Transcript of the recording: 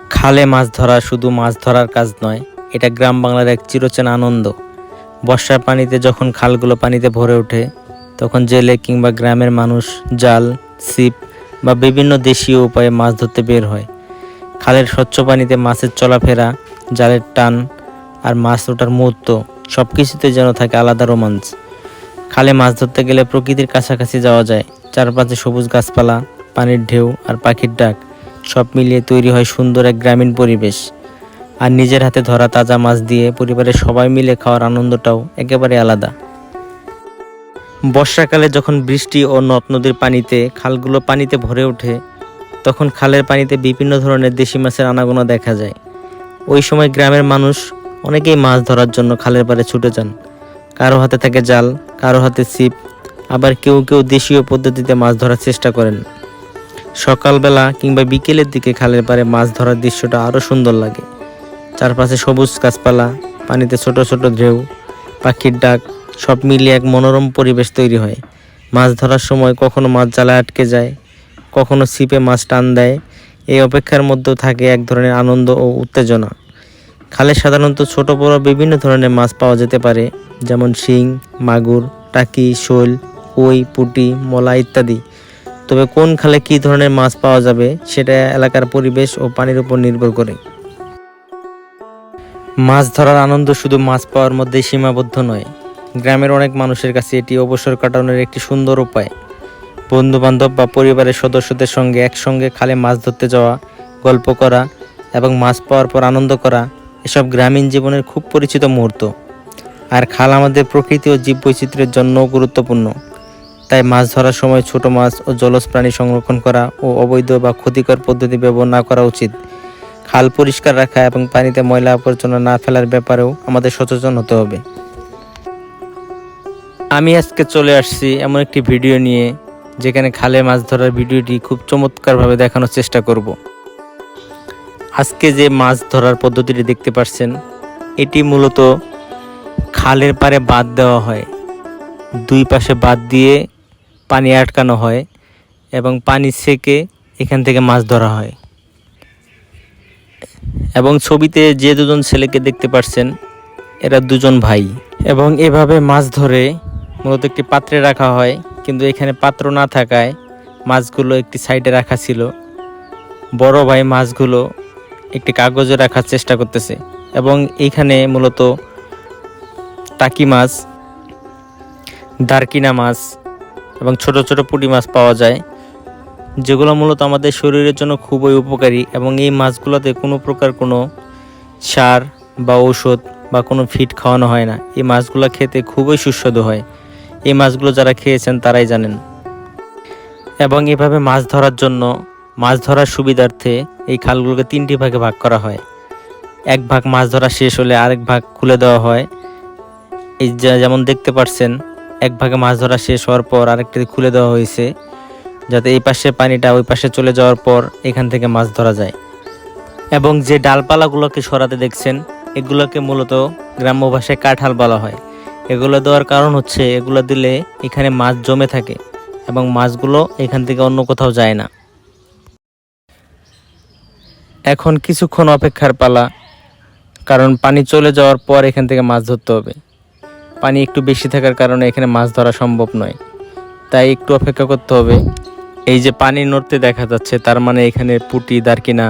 খালে মাছ ধরা শুধু মাছ ধরার কাজ নয়, এটা গ্রাম বাংলার এক চিরচেনা আনন্দ। বর্ষার পানিতে যখন খালগুলো পানিতে ভরে ওঠে, তখন জেলে কিংবা গ্রামের মানুষ জাল, ছিপ বা বিভিন্ন দেশীয় উপায়ে মাছ ধরতে বের হয়। খালের স্বচ্ছ পানিতে মাছের চলাফেরা, জালের টান আর মাছ ওঠার মুহূর্ত সব কিছুতে যেন থাকে আলাদা রোমাঞ্চ। খালে মাছ ধরতে গেলে প্রকৃতির কাছাকাছি যাওয়া যায়। চারপাশে সবুজ গাছপালা, পানির ঢেউ আর পাখির ডাক সব মিলিয়ে তৈরি হয় সুন্দর এক গ্রামীণ পরিবেশ। আর নিজের হাতে ধরা তাজা মাছ দিয়ে পরিবারের সবাই মিলে খাওয়ার আনন্দটাও একেবারে আলাদা। বর্ষাকালে যখন বৃষ্টি ও নদ নদীর পানিতে খালগুলো পানিতে ভরে ওঠে, তখন খালের পানিতে বিভিন্ন ধরনের দেশি মাছের আনাগোনা দেখা যায়। ওই সময় গ্রামের মানুষ অনেকেই মাছ ধরার জন্য খালের পাড়ে ছুটে যান। কারো হাতে থাকে জাল, কারো হাতে ছিপ, আবার কেউ কেউ দেশীয় পদ্ধতিতে মাছ ধরার চেষ্টা করেন। সকালবেলা কিংবা বিকেলের দিকে খালের পাড়ে মাছ ধরার দৃশ্যটা আরও সুন্দর লাগে। চারপাশে সবুজ গাছপালা, পানিতে ছোট ছোট ঢেউ, পাখির ডাক সব মিলিয়ে এক মনোরম পরিবেশ তৈরি হয়। মাছ ধরার সময় কখনো মাছ জালে আটকে যায়, কখনো ছিপে মাছ টান দেয়। এই অপেক্ষার মধ্যেও থাকে এক ধরনের আনন্দ ও উত্তেজনা। খালে সাধারণত ছোট বড় বিভিন্ন ধরনের মাছ পাওয়া যেতে পারে, যেমন শিং, মাগুর, টাকি, শোল, কই, পুঁটি, মলা ইত্যাদি। তবে কোন খালে কী ধরনের মাছ পাওয়া যাবে সেটা এলাকার পরিবেশ ও পানির উপর নির্ভর করে। মাছ ধরার আনন্দ শুধু মাছ পাওয়ার মধ্যেই সীমাবদ্ধ নয়। গ্রামের অনেক মানুষের কাছে এটি অবসর কাটানোর একটি সুন্দর উপায়। বন্ধুবান্ধব বা পরিবারের সদস্যদের সঙ্গে একসঙ্গে খালে মাছ ধরতে যাওয়া, গল্প করা এবং মাছ পাওয়ার পর আনন্দ করা এসব গ্রামীণ জীবনের খুব পরিচিত মুহূর্ত। আর খাল আমাদের প্রকৃতি ও জীববৈচিত্র্যের জন্যও গুরুত্বপূর্ণ। তাই মাছ ধরার সময় ছোট মাছ ও জলজ প্রাণী সংরক্ষণ করা ও অবৈধ বা ক্ষতিকর পদ্ধতি ব্যবহার না করা উচিত। খাল পরিষ্কার রাখা এবং পানিতে ময়লা আবর্জনা না ফেলার ব্যাপারেও আমাদের সচেতন হতে হবে। আমি আজকে চলে আসছি এমন একটি ভিডিও নিয়ে, যেখানে খালে মাছ ধরার ভিডিওটি খুব চমৎকারভাবে দেখানোর চেষ্টা করব। আজকে যে মাছ ধরার পদ্ধতিটি দেখতে পাচ্ছেন, এটি মূলত খালের পাড়ে বাঁধ দেওয়া হয়। দুই পাশে বাঁধ দিয়ে পানি আটকানো হয় এবং পানি সেকে এখান থেকে মাছ ধরা হয়। এবং ছবিতে যে দুজন ছেলেকে দেখতে পাচ্ছেন, এরা দুজন ভাই। এবং এভাবে মাছ ধরে মূলত একটি পাত্রে রাখা হয়, কিন্তু এখানে পাত্র না থাকায় মাছগুলো একটি সাইডে রাখা ছিল। বড় ভাই মাছগুলো একটি কাগজে রাখার চেষ্টা করতেছে। এবং এইখানে মূলত টাকি মাছ, দারকিনা মাছ এবং ছোট ছোট পুঁটি মাছ পাওয়া যায়, যেগুলো মূলত আমাদের শরীরের জন্য খুবই উপকারী। এবং এই মাছগুলোতে কোনো প্রকার কোনো সার বা ঔষধ বা কোনো ফিড খাওয়ানো হয় না। এই মাছগুলো খেতে খুবই সুস্বাদু হয়। এই মাছগুলো যারা খেয়েছেন তারাই জানেন। এবং এভাবে মাছ ধরার জন্য, মাছ ধরার সুবিধার্থে এই খালগুলোকে তিনটি ভাগে ভাগ করা হয়। এক ভাগ মাছ ধরা শেষ হলে আরেক ভাগ খুলে দেওয়া হয়। এই যেমন দেখতে পাচ্ছেন, এক ভাগে মাছ ধরা শেষ হওয়ার পর আরেকটি খুলে দেওয়া হয়েছে, যাতে এই পাশে পানিটা ওই পাশে চলে যাওয়ার পর এখান থেকে মাছ ধরা যায়। এবং যে ডালপালাগুলোকে সরাতে দেখছেন, এগুলোকে মূলত গ্রাম্য ভাষায় কাঁঠাল বলা হয়। এগুলো দেওয়ার কারণ হচ্ছে, এগুলো দিলে এখানে মাছ জমে থাকে এবং মাছগুলো এখান থেকে অন্য কোথাও যায় না। এখন কিছুক্ষণ অপেক্ষার পালা, কারণ পানি চলে যাওয়ার পর এখান থেকে মাছ ধরতে হবে। পানি একটু বেশি থাকার কারণে এখানে মাছ ধরা সম্ভব নয়, তাই একটু অপেক্ষা করতে হবে। এই যে পানি নড়তে দেখা যাচ্ছে, তার মানে এখানে পুঁটি, দারকিনা